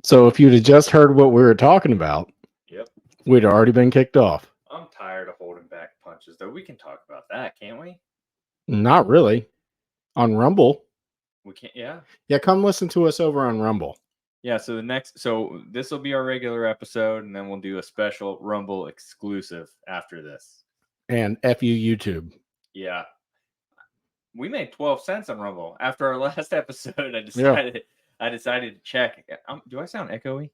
So if you'd have just heard what we were talking about, Yep. we'd already been kicked off. I'm tired of holding back punches, though. We can talk about that, can't we? Not really. On Rumble. We can't. Yeah. Yeah, come listen to us over on Rumble. Yeah. So this will be our regular episode, and then we'll do a special Rumble exclusive after this. And F you, YouTube. Yeah. We made 12 cents on Rumble after our last episode. I decided to check. Do I sound echoey?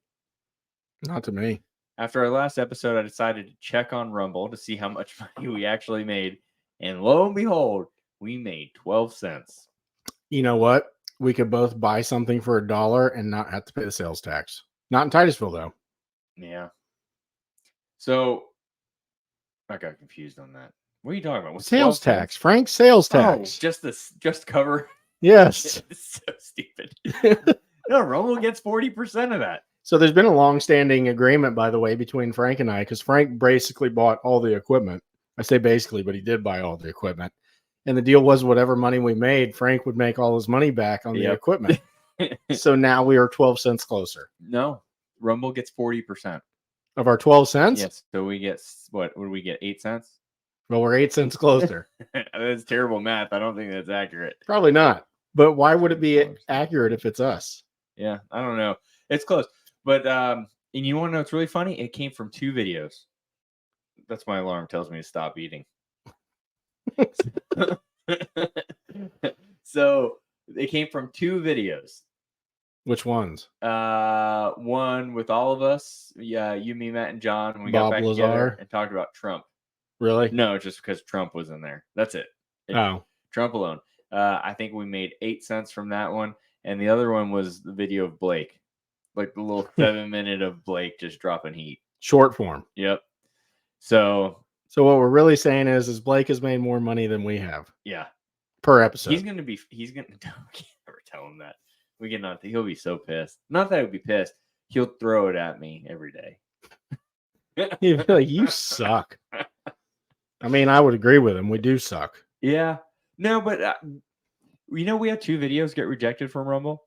Not to me. After our last episode, I decided to check on Rumble to see how much money we actually made. And lo and behold, we made 12 cents. You know what? We could both buy something for $1 and not have to pay the sales tax. Not in Titusville, though. Yeah. So I got confused on that. What are you talking about? What's sales tax? Frank's sales tax. Oh, just cover. Yes. It's so stupid. No, Rumble gets 40% of that. So there's been a long-standing agreement, by the way, between Frank and I, because Frank basically bought all the equipment. I say basically, but he did buy all the equipment. And the deal was whatever money we made, Frank would make all his money back on the equipment. So now we are 12 cents closer. No, Rumble gets 40%. Of our 12 cents? Yes. So we get, what do we get, 8 cents? Well, we're 8 cents closer. That's terrible math. I don't think that's accurate. Probably not. But why would it be accurate if it's us? Yeah, I don't know. It's close. But, and you want to know what's really funny? It came from 2 videos. That's my alarm tells me to stop eating. So it came from 2 videos. Which ones? One with all of us. Yeah, you, me, Matt, and John. When we got back together and talked about Trump. Really? No, just because Trump was in there. That's it. Trump alone. I think we made 8 cents from that one. And the other one was the video of Blake. Like the little 7-minute of Blake just dropping heat. Short form. Yep. So what we're really saying is Blake has made more money than we have. Yeah. Per episode. We can't ever tell him that. He'll be so pissed. Not that I would be pissed. He'll throw it at me every day. He'd be like, you suck. I mean, I would agree with him. We do suck. Yeah. No, but we had 2 videos get rejected from Rumble.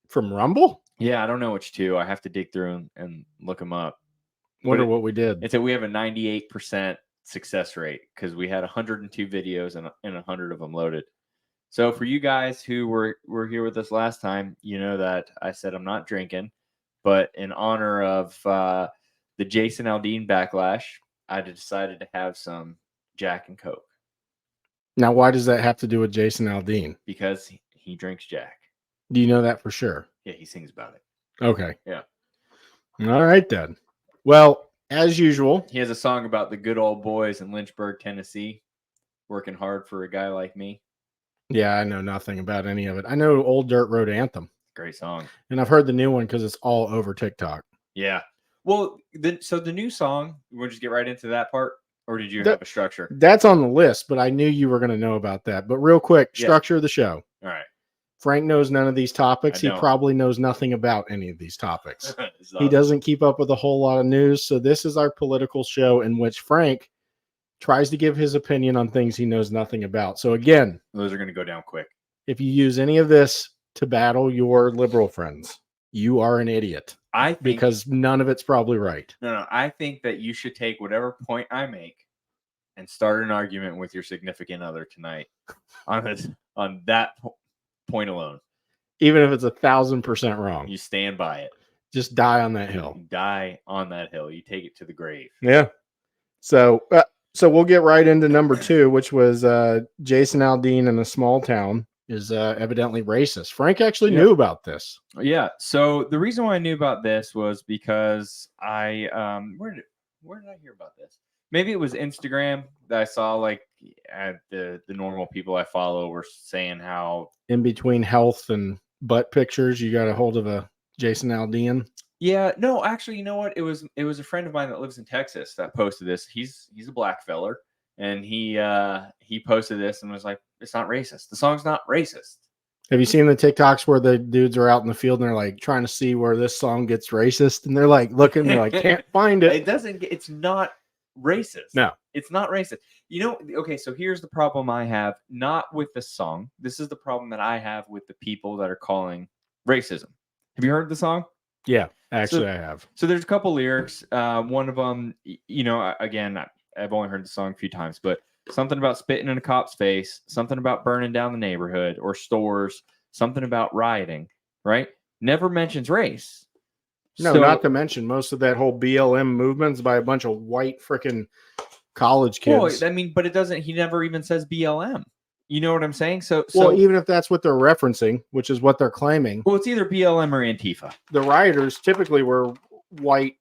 From Rumble? Yeah, I don't know which 2. I have to dig through and look them up. Wonder what we did. It said we have a 98% success rate because we had 102 videos and 100 of them loaded. So for you guys who were here with us last time, you know that I said I'm not drinking, but in honor of the Jason Aldean Backlash, I decided to have some Jack and Coke. Now, why does that have to do with Jason Aldean? Because he drinks Jack. Do you know that for sure? Yeah, he sings about it. Okay. Yeah. All right, then. Well, as usual. He has a song about the good old boys in Lynchburg, Tennessee, working hard for a guy like me. Yeah, I know nothing about any of it. I know Old Dirt Road Anthem. Great song. And I've heard the new one because it's all over TikTok. Yeah. Well, so the new song, you want to just get right into that part? Or did you have a structure? That's on the list, but I knew you were going to know about that. But real quick, structure of the show. All right. Frank knows none of these topics. He probably knows nothing about any of these topics. He doesn't keep up with a whole lot of news. So this is our political show in which Frank tries to give his opinion on things he knows nothing about. So again, those are going to go down quick. If you use any of this to battle your liberal friends, you are an idiot. Because none of it's probably right. No. I think that you should take whatever point I make and start an argument with your significant other tonight on that point alone. Even if it's 1,000% wrong. You stand by it. Just die on that hill. You die on that hill. You take it to the grave. Yeah. So we'll get right into number 2, which was Jason Aldean in a small town is evidently racist. Frank actually knew about this. Yeah. So the reason why I knew about this was because I where did I hear about this? Maybe it was Instagram that I saw, like the normal people I follow were saying how in between health and butt pictures, you got a hold of a Jason Aldean. Yeah, no, actually, you know what? It was a friend of mine that lives in Texas that posted this. He's a black feller, and he posted this and was like, "It's not racist. The song's not racist." Have you seen the TikToks where the dudes are out in the field and they're like trying to see where this song gets racist, and they're like looking, they're like, can't find it. It's not racist. No, it's not racist. You know, okay, so here's the problem I have, not with the song. This is the problem that I have with the people that are calling racism. Have you heard the song? Yeah, actually, I have. So there's a couple lyrics. One of them, again, I've only heard the song a few times, but something about spitting in a cop's face, something about burning down the neighborhood or stores, something about rioting, right? Never mentions race. No, not to mention most of that whole BLM movement's by a bunch of white freaking college kids. Well, I mean, but it doesn't. He never even says BLM. You know what I'm saying? So even if that's what they're referencing, which is what they're claiming, well, it's either BLM or Antifa. The rioters typically were white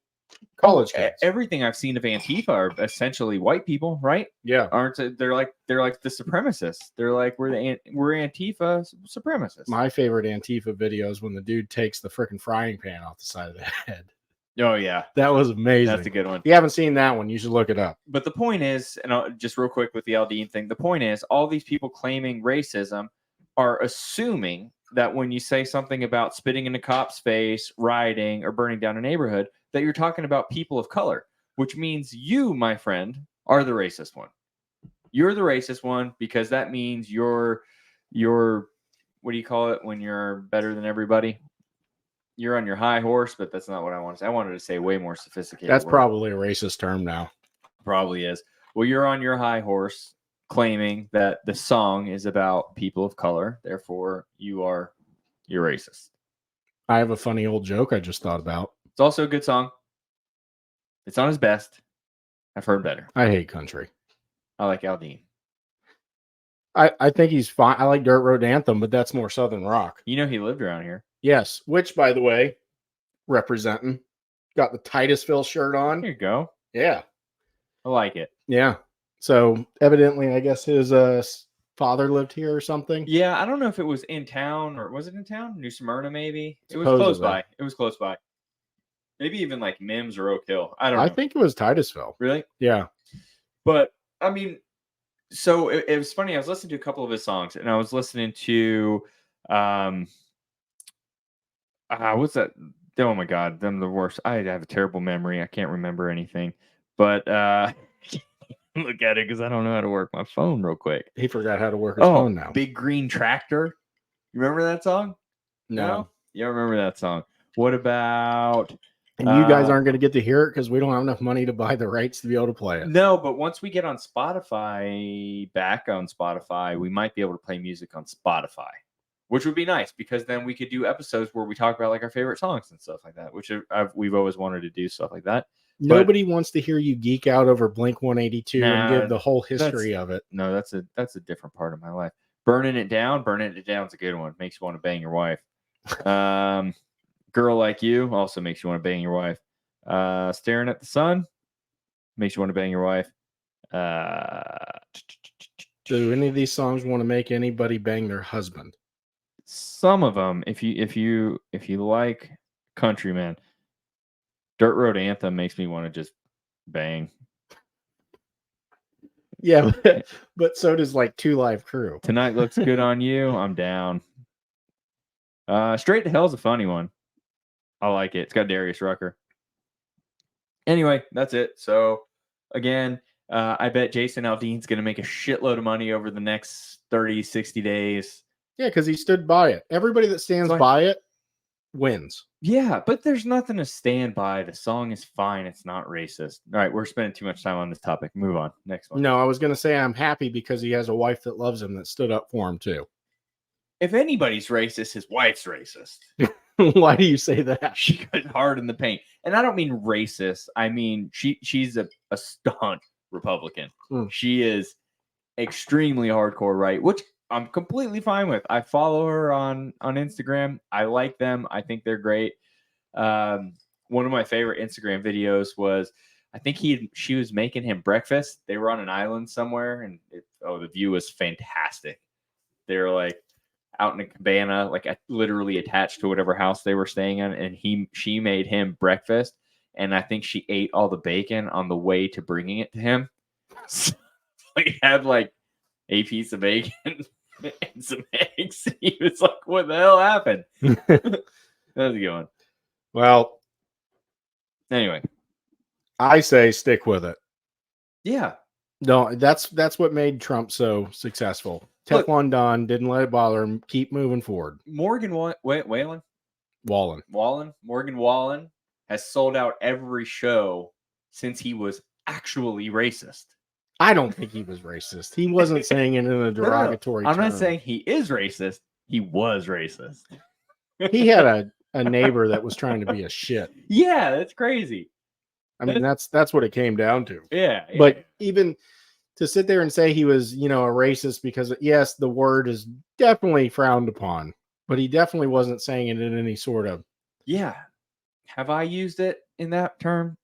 college kids. Everything I've seen of Antifa are essentially white people, right? Yeah, aren't they're like the supremacists? They're like we're Antifa supremacists. My favorite Antifa video is when the dude takes the freaking frying pan off the side of the head. Oh yeah, that was amazing. That's a good one. If you haven't seen that one, you should look it up. But the point is, and I'll, just real quick with the Aldean thing, the point is, all these people claiming racism are assuming that when you say something about spitting in a cop's face, rioting, or burning down a neighborhood, that you're talking about people of color, which means you, my friend, are the racist one. You're the racist one because that means you're what do you call it when you're better than everybody? You're on your high horse, but that's not what I want to say. I wanted to say way more sophisticated. That's probably a racist term now. Probably is. Well, you're on your high horse claiming that the song is about people of color. Therefore, you're racist. I have a funny old joke I just thought about. It's also a good song. It's on his best. I've heard better. I hate country. I like Aldean. I think he's fine. I like Dirt Road Anthem, but that's more Southern rock. You know he lived around here. Yes, which, by the way, representing. Got the Titusville shirt on. Here you go. Yeah. I like it. Yeah. So, evidently, I guess his father lived here or something. Yeah, I don't know if it was in town or was it in town? New Smyrna, maybe? It was close by. It was close by. Maybe even like Mims or Oak Hill. I don't know. I think it was Titusville. Really? Yeah. But, I mean, so it was funny. I was listening to a couple of his songs, and I was listening to, what's that? Oh my God, them the worst. I have a terrible memory. I can't remember anything. But look at it because I don't know how to work my phone real quick. He forgot how to work his phone now. Big Green Tractor. You remember that song? No. You don't remember that song. What about... And you guys aren't going to get to hear it because we don't have enough money to buy the rights to be able to play it. No, but once we get on back on Spotify, we might be able to play music on Spotify, which would be nice because then we could do episodes where we talk about like our favorite songs and stuff like that, which we've always wanted to do stuff like that. Nobody wants to hear you geek out over Blink 182 and give the whole history of it. No, that's a different part of my life. Burning It Down is a good one. Makes you want to bang your wife. Girl Like You also makes you want to bang your wife. Staring at the Sun makes you want to bang your wife. Do any of these songs want to make anybody bang their husband? Some of them, if you like country, man, Dirt Road Anthem makes me want to just bang. Yeah, but so does like Two Live Crew. Tonight Looks Good on You. I'm down. Straight to Hell's a funny one. I like it. It's got Darius Rucker. Anyway, that's it. So, again, I bet Jason Aldean's going to make a shitload of money over the next 30, 60 days. Yeah, because he stood by it. Everybody that stands by it wins. Yeah, but there's nothing to stand by. The song is fine. It's not racist. All right, we're spending too much time on this topic. Move on. Next one. No, I was going to say I'm happy because he has a wife that loves him that stood up for him, too. If anybody's racist, his wife's racist. Why do you say that? She goes hard in the paint. And I don't mean racist. I mean, she's a staunch Republican. She is extremely hardcore right, which I'm completely fine with. I follow her on Instagram. I like them. I think they're great. One of my favorite Instagram videos was, I think she was making him breakfast. They were on an island somewhere, and the view was fantastic. They were like out in a cabana, like literally attached to whatever house they were staying in, and she made him breakfast, and I think she ate all the bacon on the way to bringing it to him. So he had like a piece of bacon and some eggs. He was like, "What the hell happened?" That was a good one. Well, anyway, I say stick with it. Yeah. No, that's what made Trump so successful. Teflon Don didn't let it bother him. Keep moving forward. Morgan Whalen. Morgan Wallen has sold out every show since he was actually racist. I don't think he was racist. He wasn't saying it in a derogatory I'm term. not saying he is racist. He was racist. He had a neighbor that was trying to be a shit. Yeah, that's crazy. I mean, that's what it came down to. Yeah. But even to sit there and say he was, a racist because, yes, the word is definitely frowned upon, but he definitely wasn't saying it in any sort of. Yeah. Have I used it in that term?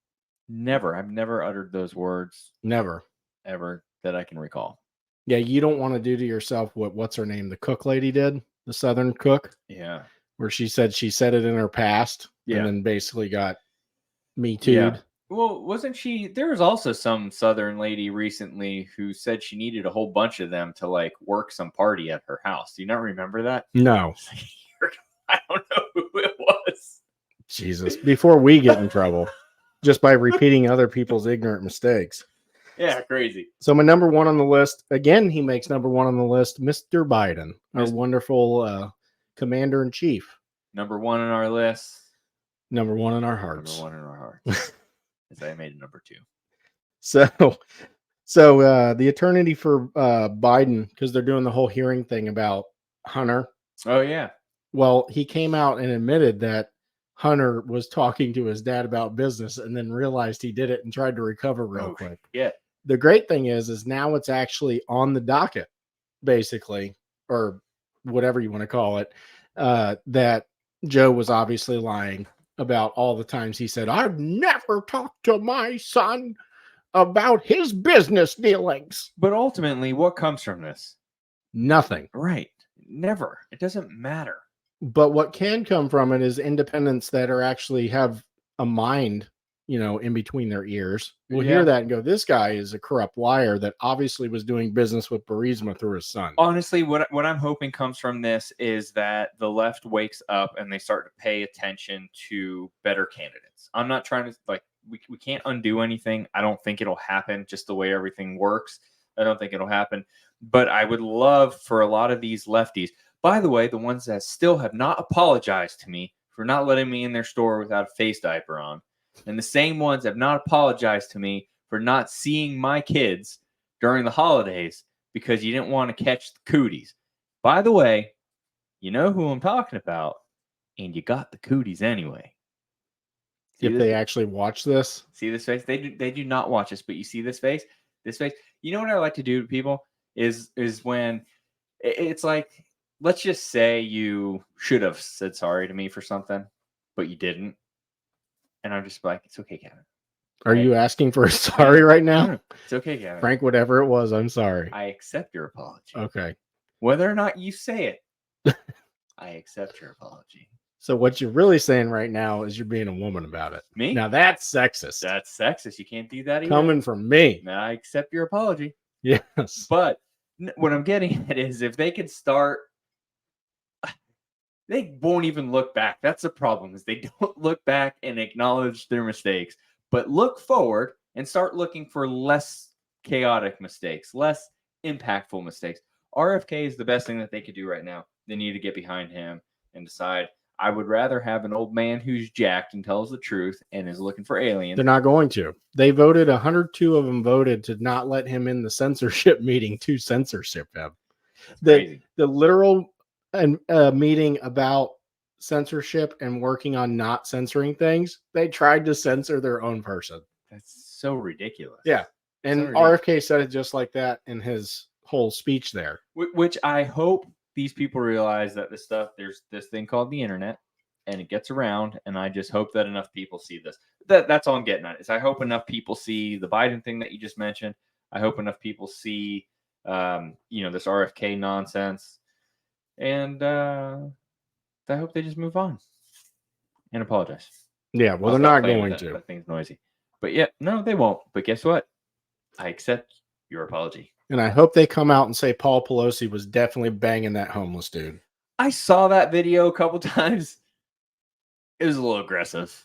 Never. I've never uttered those words. Never. Ever that I can recall. Yeah, you don't want to do to yourself what's her name? The cook lady did, the Southern cook. Yeah. Where she said it in her past and then basically got Me Too'd. Yeah. Well, wasn't she? There was also some Southern lady recently who said she needed a whole bunch of them to like work some party at her house. Do you not remember that? No. I don't know who it was. Jesus. Before we get in trouble, just by repeating other people's ignorant mistakes. Yeah, crazy. So my number one on the list, again, he makes number one on the list, Mr. Biden, our wonderful commander-in-chief. Number one on our list. Number one in our hearts. Number one in our hearts. As I made it number two. So the attorney for Biden, because they're doing the whole hearing thing about Hunter. Oh, yeah. Well, he came out and admitted that Hunter was talking to his dad about business and then realized he did it and tried to recover real quick. Yeah. The great thing is now it's actually on the docket, basically, or whatever you want to call it, that Joe was obviously lying about all the times he said, I've never talked to my son about his business dealings. But ultimately, what comes from this? Nothing. Right. Never. It doesn't matter. But what can come from it is independents that are actually have a mind, in between their ears. We'll hear that and go, this guy is a corrupt liar that obviously was doing business with Burisma through his son. Honestly, what I'm hoping comes from this is that the left wakes up and they start to pay attention to better candidates. I'm not trying to, we can't undo anything. I don't think it'll happen just the way everything works. I don't think it'll happen. But I would love for a lot of these lefties, by the way, the ones that still have not apologized to me for not letting me in their store without a face diaper on, and the same ones have not apologized to me for not seeing my kids during the holidays because you didn't want to catch the cooties. By the way, you know who I'm talking about, and you got the cooties anyway. If they actually watch this. See this face? They do not watch this, but you see this face? This face? You know what I like to do to people is when it's like, let's just say you should have said sorry to me for something, but you didn't. And I'm just like, it's okay, Kevin. Are you asking for a sorry right now? No, it's okay, Kevin. Frank, whatever it was, I'm sorry. I accept your apology. Okay. Whether or not you say it, I accept your apology. So what you're really saying right now is you're being a woman about it. Me? Now that's sexist. That's sexist. You can't do that either. Coming from me. Now I accept your apology. Yes. But what I'm getting at is if they could start, they won't even look back. That's the problem, is they don't look back and acknowledge their mistakes, but look forward and start looking for less chaotic mistakes, less impactful mistakes. RFK is the best thing that they could do right now. They need to get behind him and decide, I would rather have an old man who's jacked and tells the truth and is looking for aliens. They're not going to. They voted, 102 of them voted to not let him in the censorship meeting to censorship him. The literal meeting about censorship and working on not censoring things, they tried to censor their own person. That's so ridiculous. Yeah. And RFK said it just like that in his whole speech there. Which I hope these people realize that this stuff, there's this thing called the internet and it gets around. And I just hope that enough people see this. That's all I'm getting at, is I hope enough people see the Biden thing that you just mentioned. I hope enough people see, this RFK nonsense. And I hope they just move on and apologize. Yeah, well, they're not going to. That thing's noisy. But yeah, no, they won't. But guess what? I accept your apology. And I hope they come out and say Paul Pelosi was definitely banging that homeless dude. I saw that video a couple times. It was a little aggressive.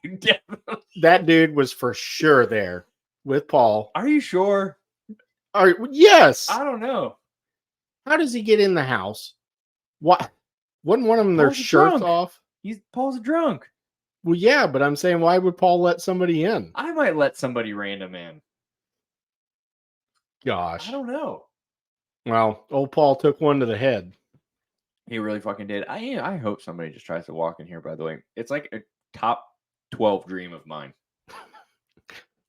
Definitely. That dude was for sure there with Paul. Are you sure? Yes. I don't know. How does he get in the house? What? Wouldn't one of them their Paul's a shirts drunk. off? Paul's a drunk. Well, yeah, but I'm saying, why would Paul let somebody in? I might let somebody random in. Gosh. I don't know. Well, old Paul took one to the head. He really fucking did. I hope somebody just tries to walk in here, by the way. It's like a top 12 dream of mine.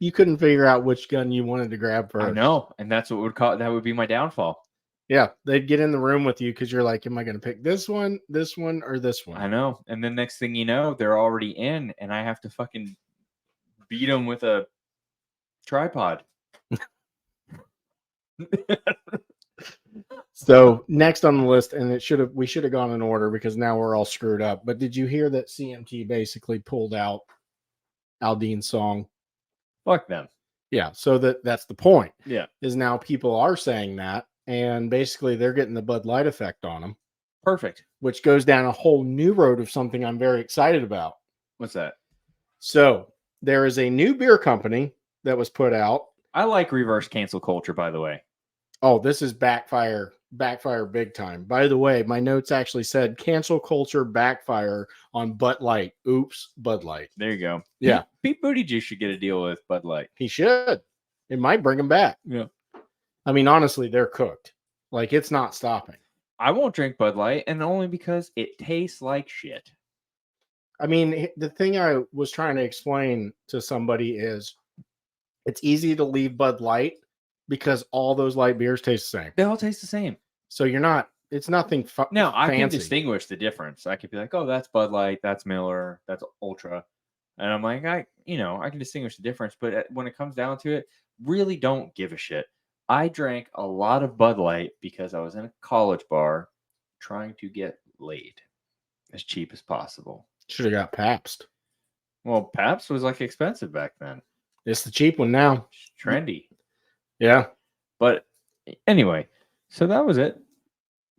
You couldn't figure out which gun you wanted to grab first. I know. And that's what that would be my downfall. Yeah. They'd get in the room with you because you're like, am I going to pick this one, or this one? I know. And then next thing you know, they're already in and I have to fucking beat them with a tripod. So next on the list, and we should have gone in order because now we're all screwed up. But did you hear that CMT basically pulled out Aldean's song? Fuck them. Yeah. So that's the point. Yeah. Is now people are saying that, and basically they're getting the Bud Light effect on them. Perfect. Which goes down a whole new road of something I'm very excited about. What's that? So there is a new beer company that was put out. I like reverse cancel culture, by the way. Oh, this is backfire big time. By the way, my notes actually said cancel culture backfire on Bud Light. Oops, Bud Light. There you go. Yeah. Pete Buttigieg should get a deal with Bud Light. He should. It might bring him back. Yeah. I mean, honestly, they're cooked. Like, it's not stopping. I won't drink Bud Light, and only because it tastes like shit. I mean, the thing I was trying to explain to somebody is it's easy to leave Bud Light because all those light beers taste the same. They all taste the same. So it's nothing Now, I fancy. can distinguish the difference. I could be like, oh, that's Bud Light, that's Miller, that's Ultra. And I'm like, I can distinguish the difference. But when it comes down to it, really don't give a shit. I drank a lot of Bud Light because I was in a college bar trying to get laid as cheap as possible. Should have got Pabst. Well, Pabst was like expensive back then. It's the cheap one now. It's trendy. Yeah. But anyway, so that was it.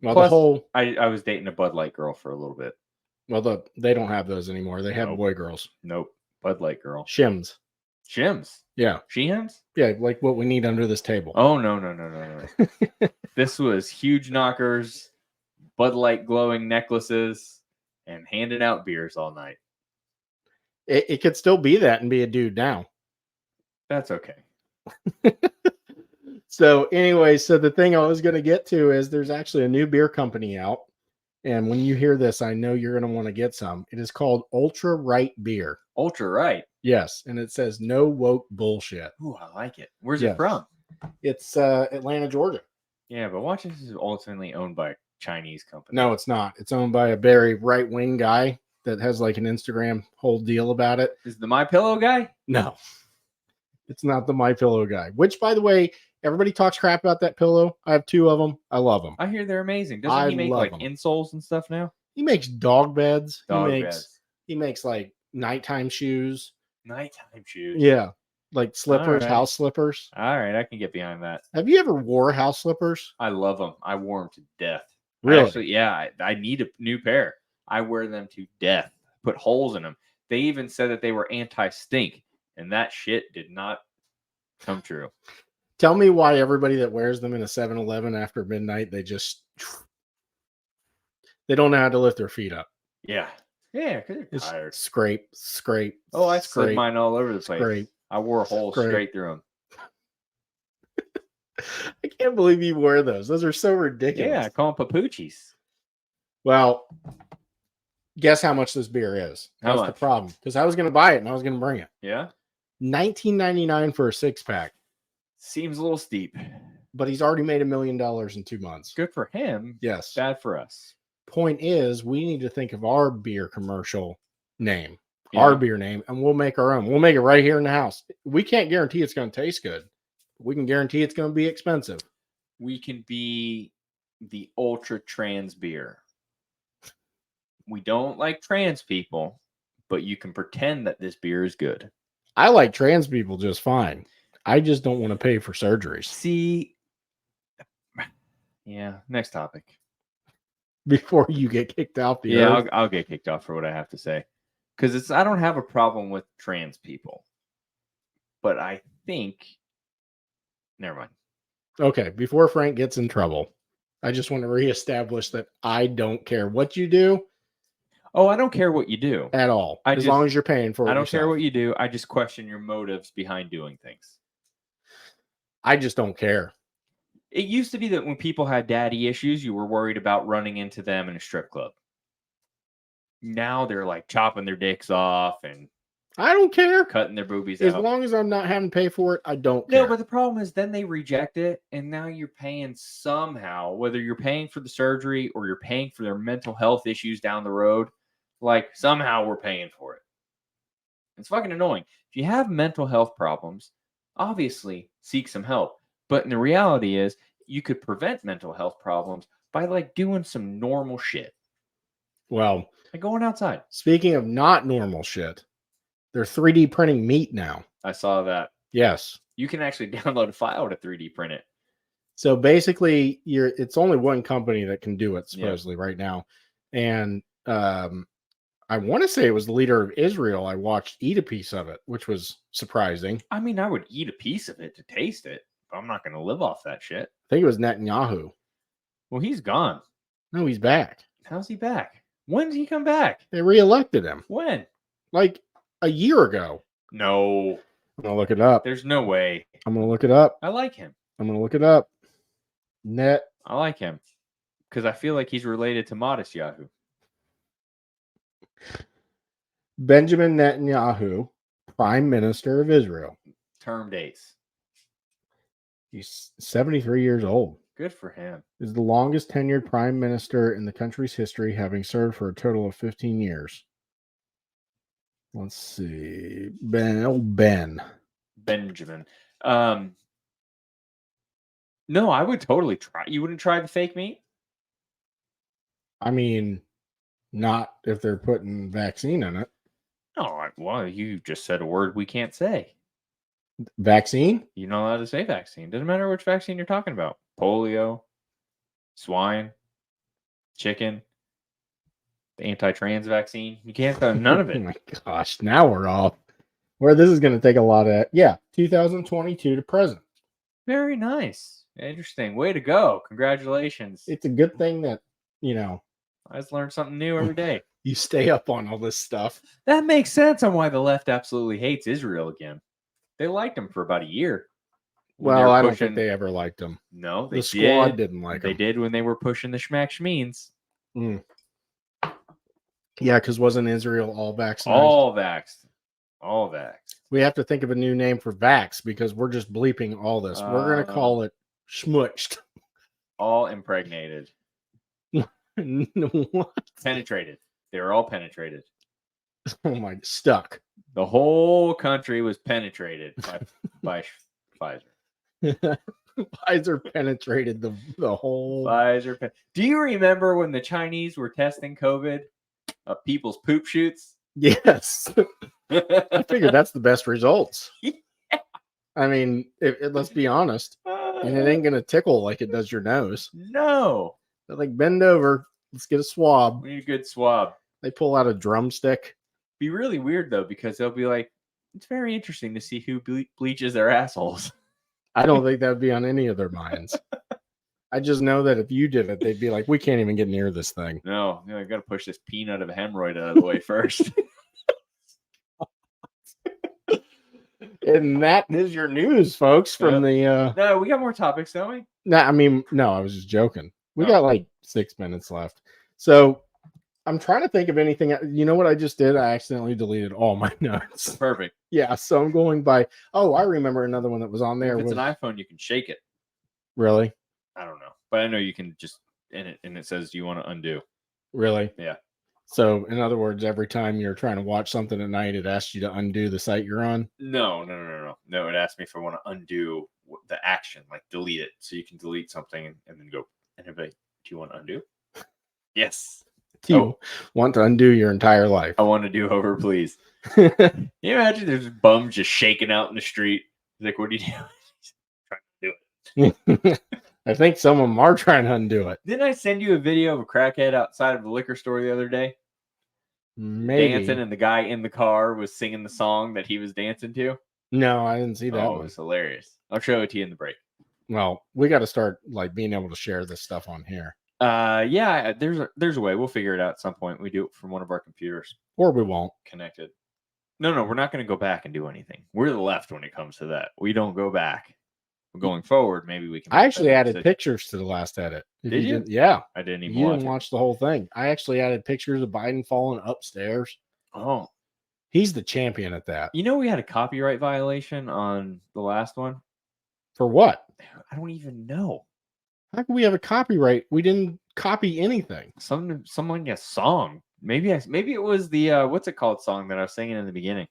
Well, Plus, I was dating a Bud Light girl for a little bit. Well, they don't have those anymore. They have boy girls. Nope. Bud Light girl. Shims. Yeah. Sheehan's? Yeah, like what we need under this table. Oh, no. This was huge knockers, Bud Light glowing necklaces, and handing out beers all night. It could still be that and be a dude now. That's okay. So anyway, the thing I was going to get to is there's actually a new beer company out. And when you hear this, I know you're going to want to get some. It is called Ultra Right Beer. Ultra Right? Yes. And it says no woke bullshit. Ooh, I like it. Where's it from? It's Atlanta, Georgia. Yeah, but watch this is ultimately owned by a Chinese company. No, it's not. It's owned by a very right-wing guy that has like an Instagram whole deal about it. Is the My Pillow guy? No. It's not the My Pillow guy, which, by the way, everybody talks crap about that pillow. I have 2 of them. I love them. I hear they're amazing. Doesn't he make like insoles and stuff now? He makes dog beds. Beds. He makes like nighttime shoes. Nighttime shoes. Yeah. Like slippers, right. House slippers. All right, I can get behind that. Have you ever wore house slippers? I love them. I wore them to death. Really? I need a new pair. I wear them to death. Put holes in them. They even said that they were anti-stink, and that shit did not come true. Tell me why everybody that wears them in a 7-Eleven after midnight, they don't know how to lift their feet up. Yeah. Yeah, because they're tired. Scrape. Oh, I slid mine all over the place. Scrape. I wore holes straight through them. I can't believe you wear those. Those are so ridiculous. Yeah, I call them papuchis. Well, guess how much this beer is? How That's much? the problem. Because I was going to buy it and I was going to bring it. Yeah? $19.99 for a 6-pack. Seems a little steep. But he's already made $1 million in 2 months. Good for him. Yes. Bad for us. Point is, we need to think of our beer commercial name, Yeah. our beer name, and we'll make our own. We'll make it right here in the house. We can't guarantee it's going to taste good. We can guarantee it's going to be expensive. We can be the ultra trans beer. We don't like trans people, but you can pretend that this beer is good. I like trans people just fine. I just don't want to pay for surgeries. See, yeah, next topic. Before you get kicked out the earth. I'll get kicked off for what I have to say. Because I don't have a problem with trans people. But I think never mind. Okay, before Frank gets in trouble, I just want to reestablish that I don't care what you do Oh, I don't care what you do. at all, as long as you're paying for it. I don't care yourself. what you do. I just question your motives behind doing things. I just don't care. It used to be that when people had daddy issues, you were worried about running into them in a strip club. Now they're like chopping their dicks off and I don't care. cutting their boobies As out. long as I'm not having to pay for it, I don't care. No, but the problem is then they reject it, and now you're paying somehow, whether you're paying for the surgery or you're paying for their mental health issues down the road, like somehow we're paying for it. It's fucking annoying. If you have mental health problems, obviously seek some help. But the reality is you could prevent mental health problems by like doing some normal shit. Well, Like going outside. Speaking of not normal shit, they're 3D printing meat now. I saw that. Yes. You can actually download a file to 3D print it. So basically, it's only one company that can do it supposedly right now. And I want to say it was the leader of Israel. I watched eat a piece of it, which was surprising. I mean, I would eat a piece of it to taste it, but I'm not going to live off that shit. I think it was Netanyahu. Well, he's gone. No, he's back. How's he back? When did he come back? They reelected him. When? Like a year ago. No. I'm going to look it up. There's no way. I'm going to look it up. I like him. I'm going to look it up. I like him because I feel like he's related to Modest Yahoo. Benjamin Netanyahu, Prime Minister of Israel. Term dates. He's 73 years old. Good for him. Is the longest tenured prime minister in the country's history, having served for a total of 15 years. Let's see. Benjamin. No, I would totally try. You wouldn't try the fake meat? I mean, not if they're putting vaccine in it. No, well, you just said a word we can't say. Vaccine? You're not allowed to say vaccine. Doesn't matter which vaccine you're talking about. Polio, swine, chicken, the anti-trans vaccine. You can't say none of Oh it. my gosh, now we're off. Where this is going to take a lot of, 2022 to present. Very nice. Interesting. Way to go. Congratulations. It's a good thing that, I just learned something new every day. you stay up on all this stuff. That makes sense on why the left absolutely hates Israel again. They liked him for about a year. Well, I don't think they ever liked him. No, the squad didn't like him. They did when they were pushing the schmack schmeens. Yeah, because wasn't Israel all vaccinated? All vaxxed. All vaxxed. We have to think of a new name for vax because we're just bleeping all this. We're going to call it schmuched. All impregnated. What? Penetrated. They were all penetrated. Oh my, stuck. The whole country was penetrated by Pfizer. Pfizer penetrated the whole. Pfizer. Do you remember when the Chinese were testing COVID of people's poop shoots? Yes. I figured that's the best results. Yeah. I mean, let's be honest. And it ain't going to tickle like it does your nose. No. They're like, bend over. Let's get a swab. We need a good swab. They pull out a drumstick. Be really weird, though, because they'll be like, it's very interesting to see who bleaches their assholes. I don't think that would be on any of their minds. I just know that if you did it, they'd be like, we can't even get near this thing. No, I got to push this peanut of a hemorrhoid out of the way first. And that is your news, folks, from the... No, we got more topics, don't we? No, I was just joking. We got like 6 minutes left. So I'm trying to think of anything. You know what I just did? I accidentally deleted all my notes. Perfect. Yeah, so I'm going by... Oh, I remember another one that was on there. If it's an iPhone, you can shake it. Really? I don't know. But I know you can just... and it says, do you want to undo? Really? Yeah. So, in other words, every time you're trying to watch something at night, it asks you to undo the site you're on? No. No, it asked me if I want to undo the action, like delete it. So you can delete something and then go, and everybody, do you want to undo? Yes. Do you want to undo your entire life? I want to do over, please. Can you imagine there's bums just shaking out in the street? He's like, what are you doing? Trying to do it. I think some of them are trying to undo it. Didn't I send you a video of a crackhead outside of the liquor store the other day? Maybe. Dancing, and the guy in the car was singing the song that he was dancing to. No, I didn't see that Oh, one. it was hilarious. I'll show it to you in the break. Well, we got to start like being able to share this stuff on here, Yeah, there's a way. We'll figure it out at some point. We do it from one of our computers or we won't. connected. No, we're not going to go back and do anything. We're the left when it comes to that. We don't go back. Going forward, maybe we can. I actually added pictures to the last edit. Did you? Yeah. I didn't even You watch didn't it. watch the whole thing. I actually added pictures of Biden falling upstairs. Oh, He's the champion at that. you know we had a copyright violation on the last one. For what? I don't even know. How can we have a copyright? We didn't copy anything. Someone a song. Maybe it was the what's it called song that I was singing in the beginning.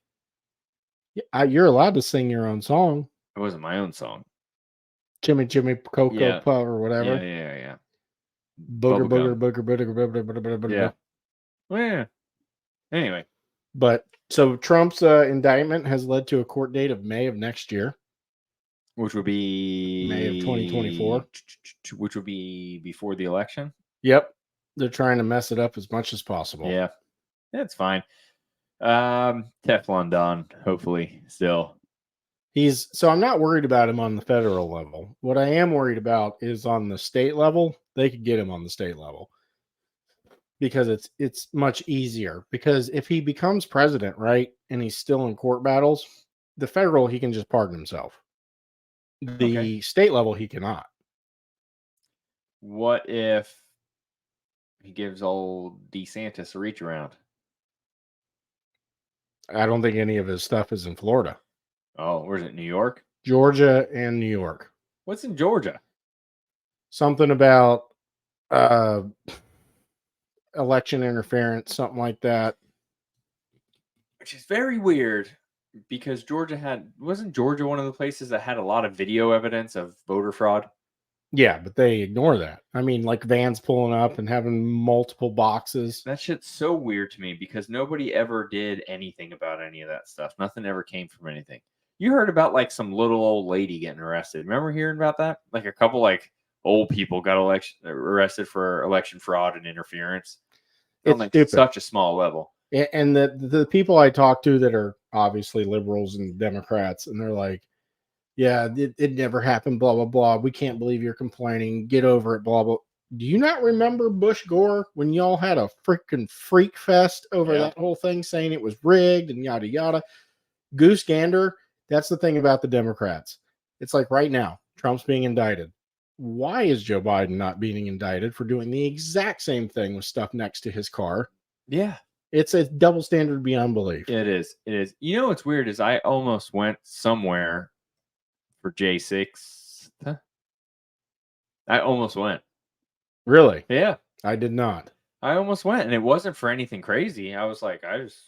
You're allowed to sing your own song. It wasn't my own song. Jimmy Cocoa Yeah. Puff or whatever. Yeah. Booger, Bubblegum. booger. Yeah. Well, yeah. Anyway, But so Trump's indictment has led to a court date of May of next year. which would be May of 2024. Which would be before the election. Yep. They're trying to mess it up as much as possible. Yeah, that's fine. Teflon Don, hopefully, still. So I'm not worried about him on the federal level. What I am worried about is on the state level. They could get him on the state level because it's much easier. Because if he becomes president, right, and he's still in court battles, the federal he can just pardon himself. The state level he cannot. What if he gives old DeSantis a reach around? I don't think any of his stuff is in Florida. Oh, where's it? New York? Georgia and New York. What's in Georgia? Something about election interference, something like that. Which is very weird because wasn't Georgia one of the places that had a lot of video evidence of voter fraud? Yeah, but they ignore that. I mean, like vans pulling up and having multiple boxes. That shit's so weird to me because nobody ever did anything about any of that stuff. Nothing ever came from anything. You heard about like some little old lady getting arrested. Remember hearing about that? Like a couple like old people got arrested for election fraud and interference. It's on like stupid. Such a small level. And the people I talk to that are obviously liberals and Democrats, and they're like, yeah, it never happened, blah, blah, blah. We can't believe you're complaining. Get over it, blah, blah. Do you not remember Bush Gore when y'all had a freaking freak fest over that whole thing saying it was rigged and yada, yada? Goose gander. That's the thing about the Democrats. It's like right now, Trump's being indicted. Why is Joe Biden not being indicted for doing the exact same thing with stuff next to his car? Yeah. It's a double standard beyond belief. It is. You know what's weird is I almost went somewhere for J6. I almost went. Really? Yeah. I did not. I almost went, and it wasn't for anything crazy. I was like, I just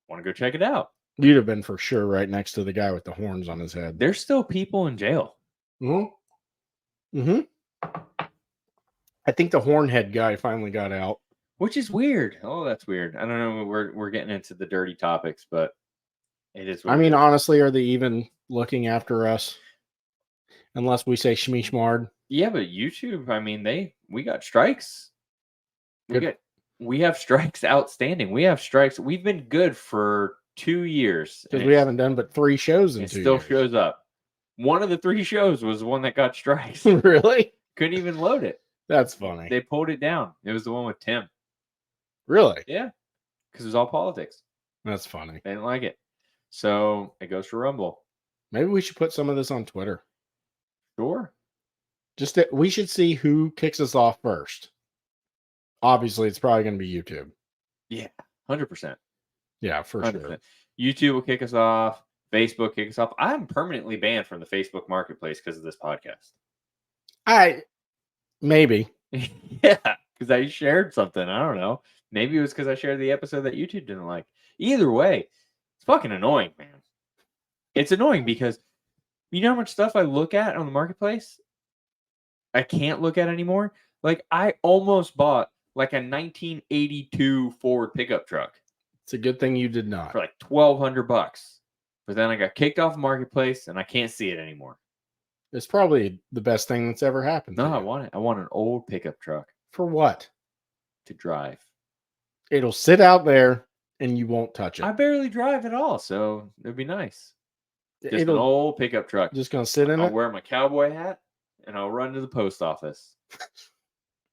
want to go check it out. You'd have been for sure right next to the guy with the horns on his head. There's still people in jail. Mm-hmm. Mm-hmm. I think the hornhead guy finally got out. Which is weird. Oh, that's weird. I don't know. We're getting into the dirty topics, but it is. I mean, honestly, are they even looking after us? Unless we say shmishmard. Yeah, but YouTube, I mean, we got strikes. We have strikes outstanding. We have strikes. We've been good for 2 years. Because we haven't done but 3 shows in 2 years. It still shows up. One of the 3 shows was the one that got strikes. Really? Couldn't even load it. That's funny. They pulled it down. It was the one with Tim. Really? Yeah. Because it was all politics. That's funny. They didn't like it. So it goes to Rumble. Maybe we should put some of this on Twitter. Sure. We should see who kicks us off first. Obviously, it's probably going to be YouTube. Yeah. 100%. Yeah, for 100%. sure. YouTube will kick us off. Facebook kick us off. I'm permanently banned from the Facebook marketplace because of this podcast. Maybe. Yeah, because I shared something. I don't know. Maybe it was because I shared the episode that YouTube didn't like. Either way, it's fucking annoying, man. It's annoying because you know how much stuff I look at on the marketplace? I can't look at anymore. Like, I almost bought like a 1982 Ford pickup truck. It's a good thing you did not. For like $1,200. But then I got kicked off the marketplace and I can't see it anymore. It's probably the best thing that's ever happened. No, I want it. I want an old pickup truck. For what? To drive. It'll sit out there and you won't touch it. I barely drive at all, so it'd be nice. Just an It'll old pickup truck. just gonna sit in I'll it. wear my cowboy hat and I'll run to the post office.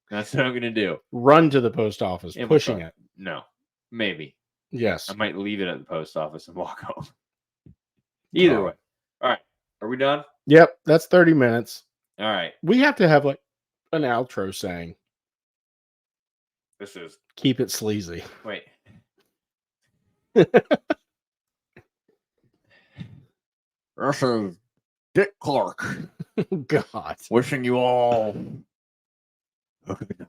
That's what I'm gonna do. Run to the post office, In my pushing truck. it. No, maybe Yes. I might leave it at the post office and walk home. Either Oh. way. All right, are we done? Yep, that's 30 minutes. All right, We have to have like an outro saying, this is keep it sleazy. wait. This is Dick Clark God. wishing you all a good night.